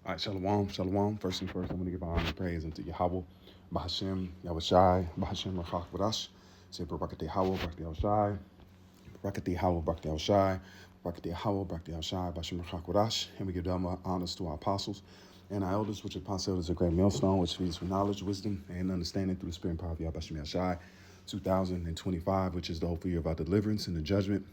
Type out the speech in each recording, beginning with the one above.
All right, shalom, shalom. First and first, I'm going to give honor and praise unto Yahweh, Bahashem, Yahushai, Bahashem, Rachach, Wadash. Say, Barakate Yahweh, Barakate Yahushai, Barakate Yahweh, Barakate Yahushai, Barakate Yahweh, Barakate Yahushai, Bahashem, Rachach, Wadash. And we give them honors to our apostles and our elders, which apostle is a great millstone, which feeds for knowledge, wisdom, and understanding through the spirit and power of Yahweh, Bahashem, Yahushai. 2025, which is the hopeful year of our deliverance and the judgment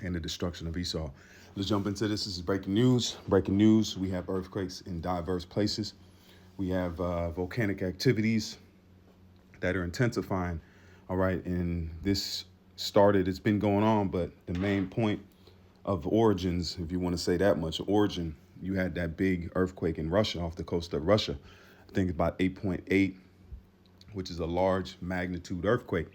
and the destruction of Esau. Let's jump into this. This is breaking news. Breaking news. We have earthquakes in diverse places. We have volcanic activities that are intensifying. All right. And this started, it's been going on, but the main point of origins, if you want to say that much, origin, you had that big earthquake in Russia, off the coast of Russia. I think about 8.8, which is a large magnitude earthquake.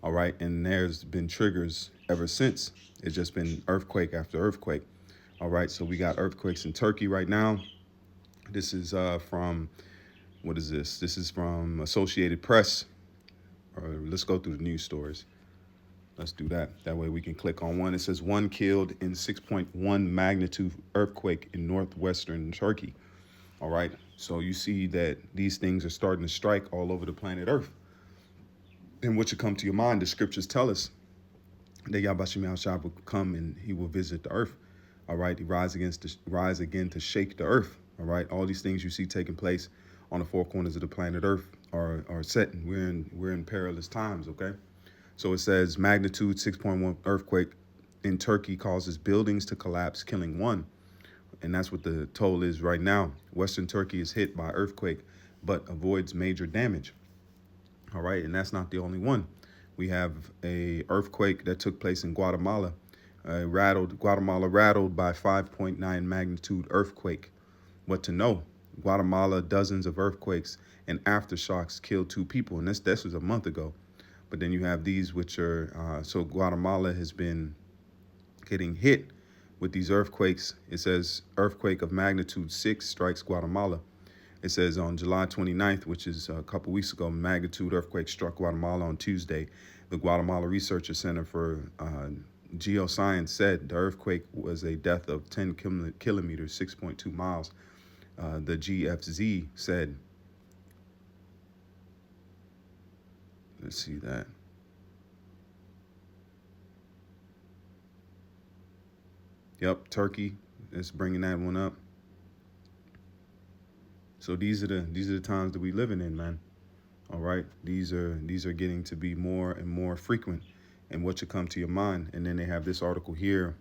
All right. And there's been triggers ever since. It's just been earthquake after earthquake. All right. So we got earthquakes in Turkey right now. This is from, what is this? This is from Associated Press. Or let's go through the news stories. Let's do that. That way we can click on one. It says one killed in 6.1 magnitude earthquake in northwestern Turkey. All right. So you see that these things are starting to strike all over the planet Earth. And what should come to your mind, the scriptures tell us that Yahbashim Al-Shah will come and he will visit the earth. All right. He rise again to shake the earth. All right. All these things you see taking place on the four corners of the planet Earth are set. We're in perilous times. Okay. So it says magnitude 6.1 earthquake in Turkey causes buildings to collapse, killing one. And that's what the toll is right now. Western Turkey is hit by earthquake, but avoids major damage. All right. And that's not the only one. We have a earthquake that took place in Guatemala, Guatemala rattled by 5.9 magnitude earthquake. What to know? Guatemala, dozens of earthquakes and aftershocks killed 2 people. And this was a month ago. But then you have these, which are, so Guatemala has been getting hit with these earthquakes. It says earthquake of magnitude 6 strikes Guatemala. It says on July 29th, which is a couple weeks ago, magnitude earthquake struck Guatemala on Tuesday. The Guatemala Research Center for Geoscience said the earthquake was a depth of 10 kilometers, 6.2 miles. The GFZ said, let's see that. Yep, Turkey is bringing that one up. So these are the times that we living in, man. All right, these are getting to be more and more frequent, and what should come to your mind. And then they have this article here,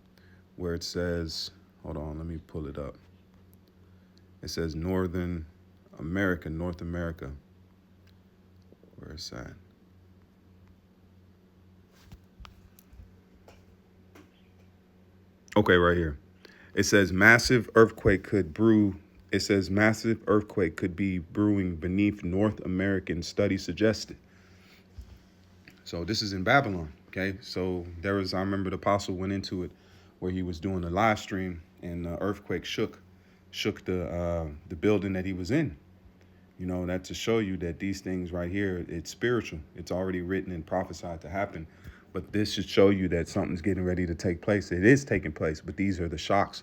where it says, hold on, let me pull it up. It says North America. Where is that? Okay, right here. It says massive earthquake could brew. It says massive earthquake could be brewing beneath North American study suggested. So this is in Babylon. Okay, so I remember the apostle went into it where he was doing a live stream and the earthquake shook the building that he was in. You know, that to show you that these things right here, it's spiritual. It's already written and prophesied to happen. But this should show you that something's getting ready to take place. It is taking place, but these are the shocks.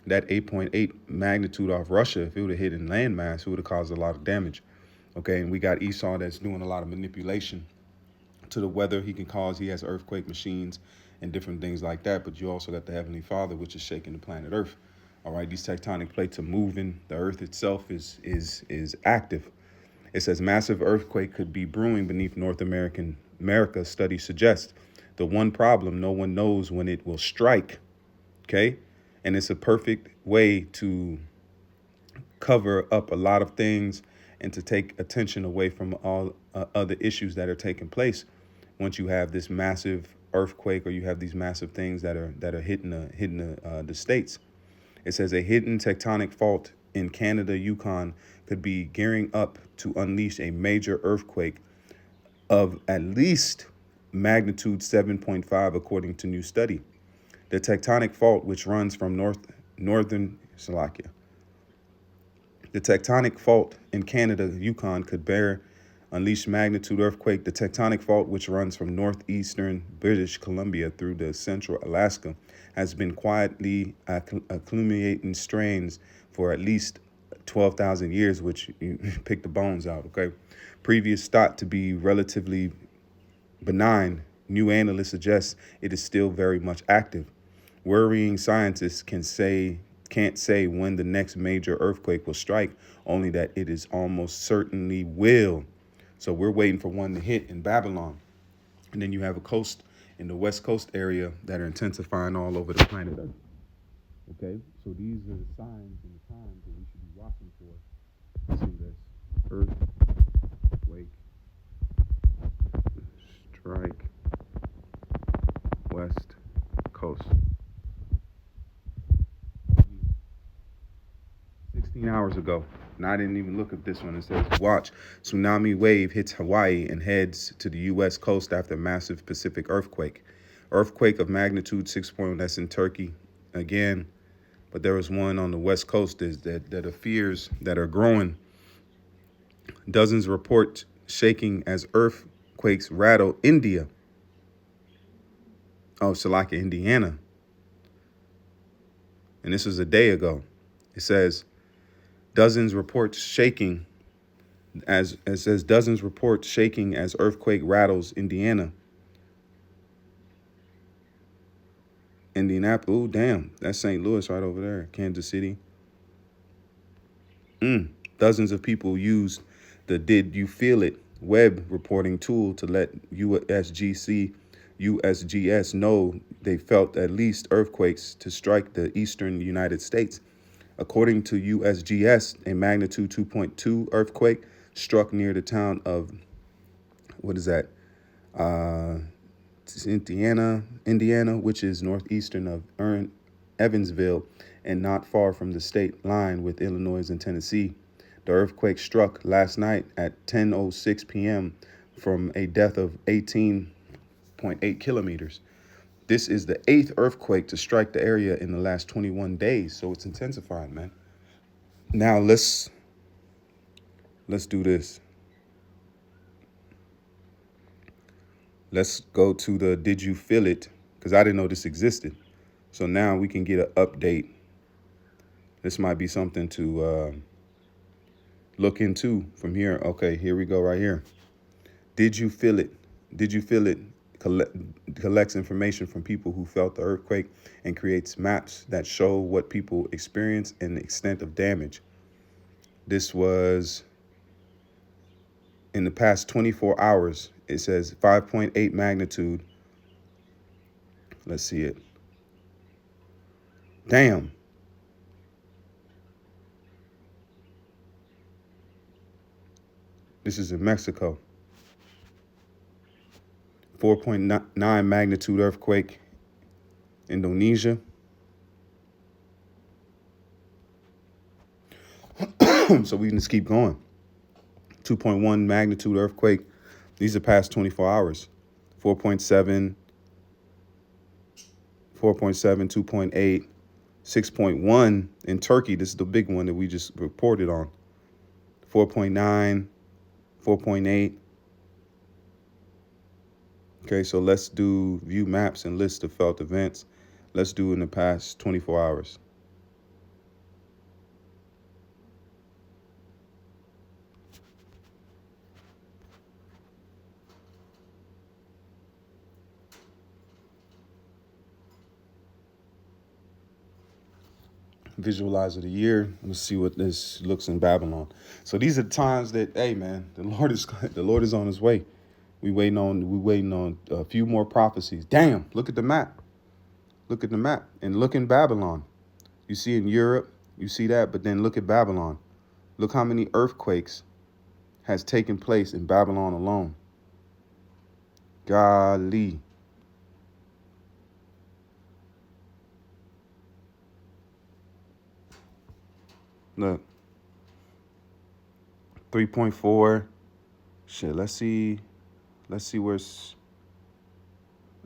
That 8.8 magnitude off Russia, if it would have hit in landmass, it would have caused a lot of damage. Okay, and we got Esau that's doing a lot of manipulation to the weather. He has earthquake machines and different things like that. But you also got the Heavenly Father, which is shaking the planet Earth. All right, these tectonic plates are moving. The Earth itself is active. It says massive earthquake could be brewing beneath America, study suggests. The one problem, no one knows when it will strike. Okay, and it's a perfect way to cover up a lot of things and to take attention away from all other issues that are taking place. Once you have this massive earthquake or you have these massive things that are hitting the states. It says a hidden tectonic fault in Canada, Yukon, could be gearing up to unleash a major earthquake of at least magnitude 7.5, according to new study. The tectonic fault, which runs from northern Slovakia. The tectonic fault in Canada, Yukon, could unleash magnitude earthquake. The tectonic fault, which runs from northeastern British Columbia through the central Alaska, has been quietly accumulating strains for at least 12,000 years, which you pick the bones out, okay? Previous thought to be relatively benign, new analysts suggest it is still very much active. Worrying scientists can't say when the next major earthquake will strike, only that it is almost certainly will. So we're waiting for one to hit in Babylon. And then you have a coast in the West Coast area that are intensifying all over the planet Earth. Okay, so these are the signs and the times that we should be watching for. Let's see this. Earthquake strike West Coast. 16 hours ago. And I didn't even look at this one. It says, watch, tsunami wave hits Hawaii and heads to the U.S. coast after massive Pacific earthquake. Earthquake of magnitude 6.1, that's in Turkey again. But there was one on the West Coast that are fears that are growing. Dozens report shaking as earthquakes rattle India. Oh, Salaka, Indiana. And this was a day ago. It says, dozens reports shaking as it says dozens reports shaking as earthquake rattles Indiana. Indianapolis. Oh, damn. That's St. Louis right over there. Kansas City. Dozens of people used the Did You Feel It web reporting tool to let USGS know they felt at least earthquakes to strike the eastern United States. According to USGS, a magnitude 2.2 earthquake struck near the town of, what is that? Indiana, which is northeastern of Evansville and not far from the state line with Illinois and Tennessee. The earthquake struck last night at 10:06 p.m. from a depth of 18.8 kilometers. This is the 8th earthquake to strike the area in the last 21 days, so it's intensifying, man. Now let's do this. Let's go to the Did You Feel It? Because I didn't know this existed. So now we can get an update. This might be something to look into from here. Okay, here we go right here. Did you feel it? Did you feel it? Collects information from people who felt the earthquake and creates maps that show what people experienced and the extent of damage. This was in the past 24 hours. It says 5.8 magnitude. Let's see it. Damn. This is in Mexico. 4.9 magnitude earthquake, Indonesia. So we can just keep going. 2.1 magnitude earthquake. These are past 24 hours. 4.7, 2.8, 6.1 in Turkey. This is the big one that we just reported on. 4.9, 4.8. Okay, so let's do view maps and list of felt events. Let's do in the past 24 hours. Visualizer of the year. Let's see what this looks in Babylon. So these are times that, hey man, the Lord is on his way. We waiting on a few more prophecies. Damn, look at the map. Look at the map and look in Babylon. You see in Europe, you see that, but then look at Babylon. Look how many earthquakes has taken place in Babylon alone. Golly. Look. 3.4. Shit, let's see where's,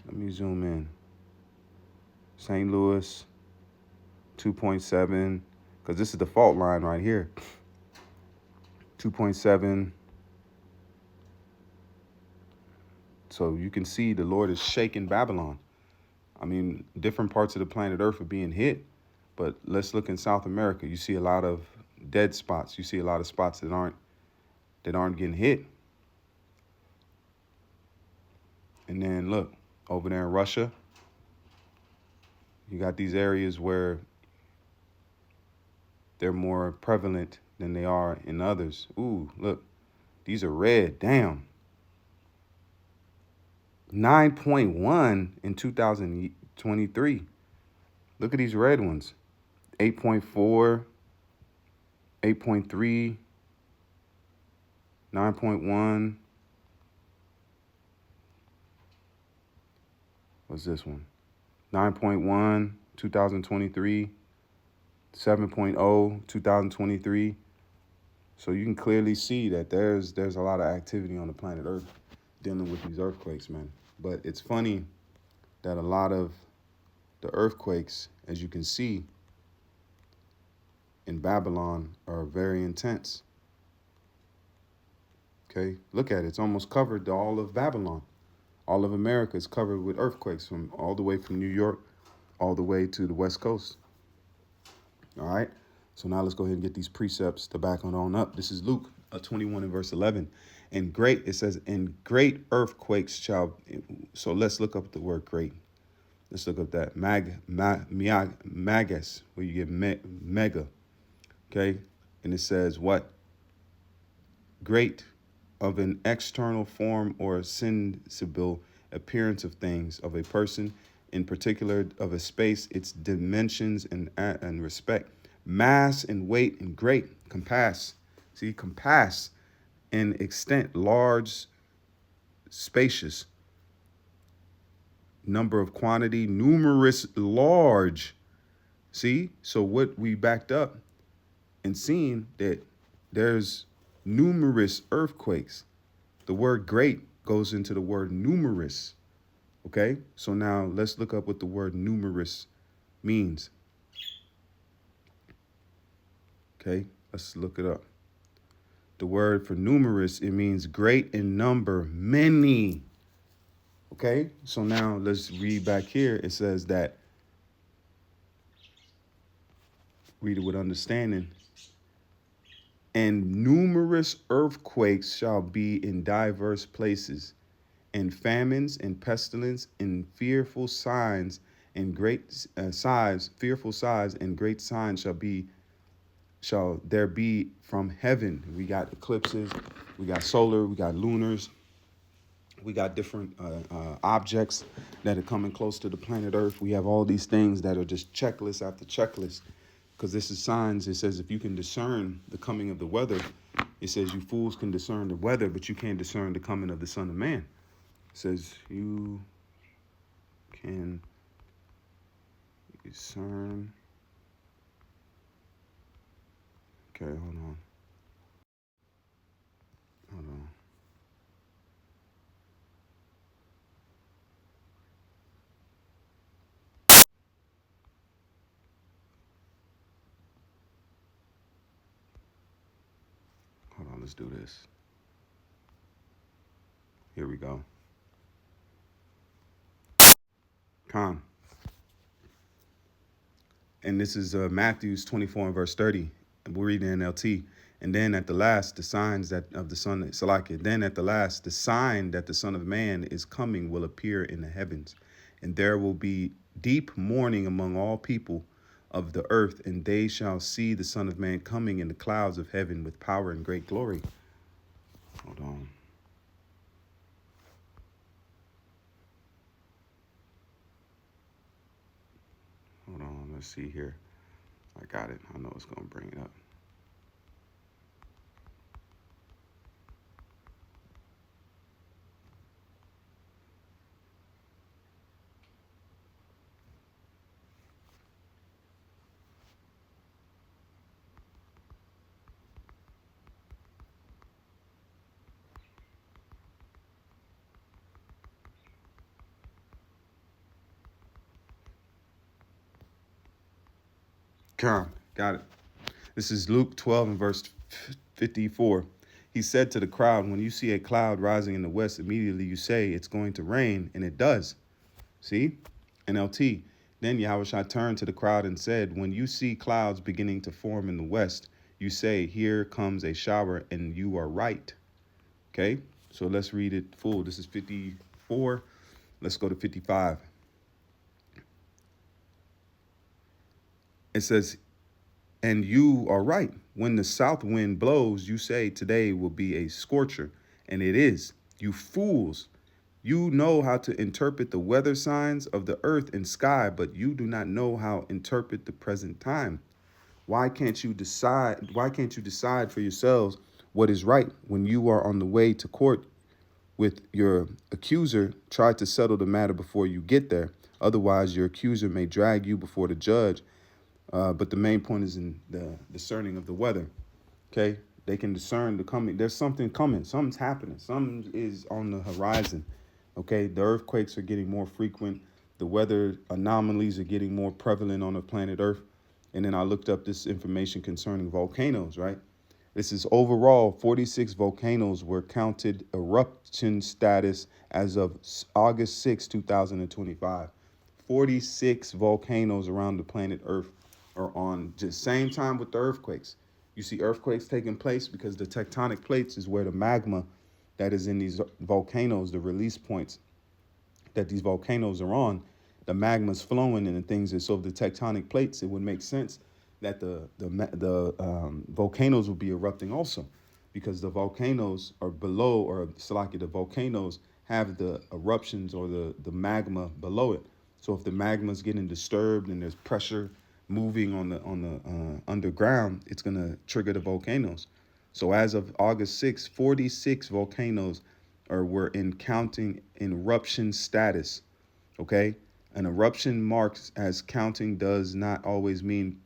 let me zoom in. St. Louis, 2.7, because this is the fault line right here. 2.7. So you can see the Lord is shaking Babylon. I mean, different parts of the planet Earth are being hit, but let's look in South America. You see a lot of dead spots. You see a lot of spots that aren't getting hit. And then look, over there in Russia, you got these areas where they're more prevalent than they are in others. Ooh, look, these are red. Damn. 9.1 in 2023. Look at these red ones. 8.4, 8.3, 9.1. What's this one? 9.1, 2023. 7.0, 2023. So you can clearly see that there's a lot of activity on the planet Earth dealing with these earthquakes, man. But it's funny that a lot of the earthquakes, as you can see in Babylon, are very intense. Okay, look at it. It's almost covered all of Babylon. All of America is covered with earthquakes from all the way from New York all the way to the West Coast. All right. So now let's go ahead and get these precepts to back on up. This is Luke 21 and verse 11. And great, it says, and great earthquakes shall. So let's look up the word great. Let's look up that magus, where you get mega. Okay. And it says what? Great, of an external form or sensible appearance of things, of a person, in particular of a space, its dimensions and respect, mass and weight and great, compass. See, compass in extent, large, spacious, number of quantity, numerous, large. See, so what we backed up and seen that there's numerous earthquakes. The word great goes into the word numerous. Okay, so now let's look up what the word numerous means. Okay, let's look it up. The word for numerous, it means great in number, many. Okay, so now let's read back here. It says that, read it with understanding. And numerous earthquakes shall be in diverse places, and famines and pestilence and fearful signs and great fearful signs and great signs shall there be from heaven. We got eclipses, we got solar, we got lunars, we got different objects that are coming close to the planet Earth. We have all these things that are just checklist after checklist, because this is signs. It says if you can discern the coming of the weather, it says you fools can discern the weather, but you can't discern the coming of the Son of Man. It says you can discern. Okay, hold on. Hold on, let's do this. Here we go. Con. And this is Matthew's 24 and verse 30. And we're reading NLT. And then at the last, the signs that of the Son, Salakia. Then at the last, the sign that the Son of Man is coming will appear in the heavens. And there will be deep mourning among all people of the earth. And they shall see the Son of Man coming in the clouds of heaven with power and great glory. Hold on. Hold on, let's see here. I got it. I know it's going to bring it up. Got it. This is Luke 12 and verse 54. He said to the crowd, when you see a cloud rising in the west, immediately you say it's going to rain, and it does. See? NLT. Then Yahushua turned to the crowd and said, when you see clouds beginning to form in the west, you say, here comes a shower, and you are right. Okay, so let's read it full. This is 54. Let's go to 55. It says, and you are right. When the south wind blows, you say, today will be a scorcher. And it is. You fools. You know how to interpret the weather signs of the earth and sky, but you do not know how to interpret the present time. Why can't you decide? Why can't you decide for yourselves what is right when you are on the way to court with your accuser? Try to settle the matter before you get there. Otherwise, your accuser may drag you before the judge. But the main point is in the discerning of the weather. Okay, they can discern the coming. There's something coming. Something's happening. Something is on the horizon. Okay, the earthquakes are getting more frequent. The weather anomalies are getting more prevalent on the planet Earth. And then I looked up this information concerning volcanoes, right? This is overall 46 volcanoes were counted eruption status as of August 6, 2025. 46 volcanoes around the planet Earth are on the same time with the earthquakes. You see earthquakes taking place because the tectonic plates is where the magma that is in these volcanoes, the release points that these volcanoes are on, the magma's flowing and the things. And so if the tectonic plates, it would make sense that the volcanoes will be erupting also, because the volcanoes are below, or Salaki, the volcanoes have the eruptions or the magma below it. So if the magma is getting disturbed and there's pressure moving on the underground, it's gonna trigger the volcanoes. So as of August 6th, 46 volcanoes were in counting eruption status. Okay, an eruption marks as counting does not always mean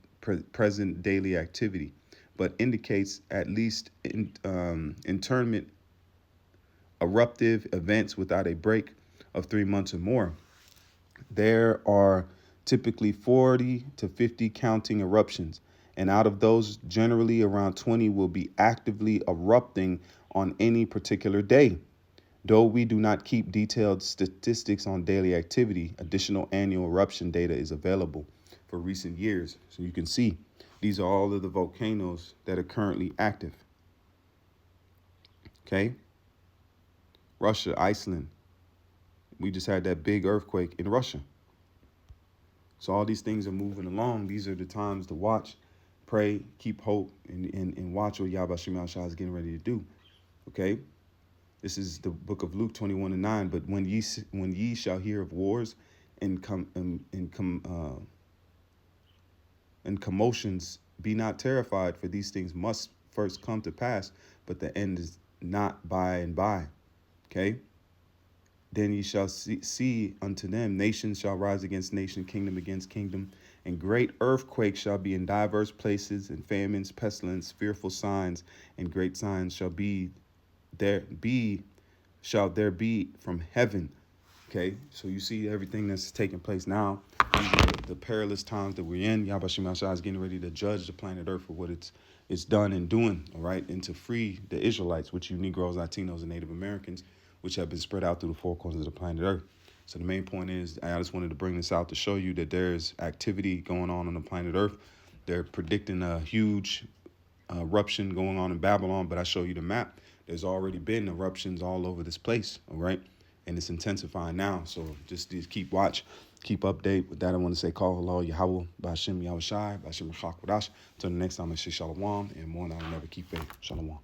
present daily activity, but indicates at least intermittent eruptive events without a break of 3 months or more. There are typically 40 to 50 counting eruptions, and out of those, generally around 20 will be actively erupting on any particular day. Though we do not keep detailed statistics on daily activity, additional annual eruption data is available for recent years. So you can see these are all of the volcanoes that are currently active. Okay. Russia, Iceland. We just had that big earthquake in Russia. So all these things are moving along. These are the times to watch, pray, keep hope, and watch what Yahweh Shema Shah is getting ready to do. Okay. This is the book of Luke 21:9. But when ye shall hear of wars and commotions, be not terrified, for these things must first come to pass, but the end is not by and by. Okay. Then ye shall see unto them, nations shall rise against nation, kingdom against kingdom, and great earthquakes shall be in diverse places, and famines, pestilence, fearful signs, and great signs shall there be from heaven. Okay, so you see everything that's taking place now. These are the perilous times that we're in. Yahweh Shema Shah is getting ready to judge the planet Earth for what it's done and doing, all right, and to free the Israelites, which you Negroes, Latinos, and Native Americans, which have been spread out through the four corners of the planet Earth. So the main point is, I just wanted to bring this out to show you that there's activity going on the planet Earth. They're predicting a huge eruption going on in Babylon, but I show you the map. There's already been eruptions all over this place, all right? And it's intensifying now. So just keep watch, keep update. With that, I want to say, call Allah Yahweh, Ba'ashem Yahweh Shai, Ba'ashem Rachak Wadash. Until the next time, I say Shalom, and more, I'll never keep faith. Shalom.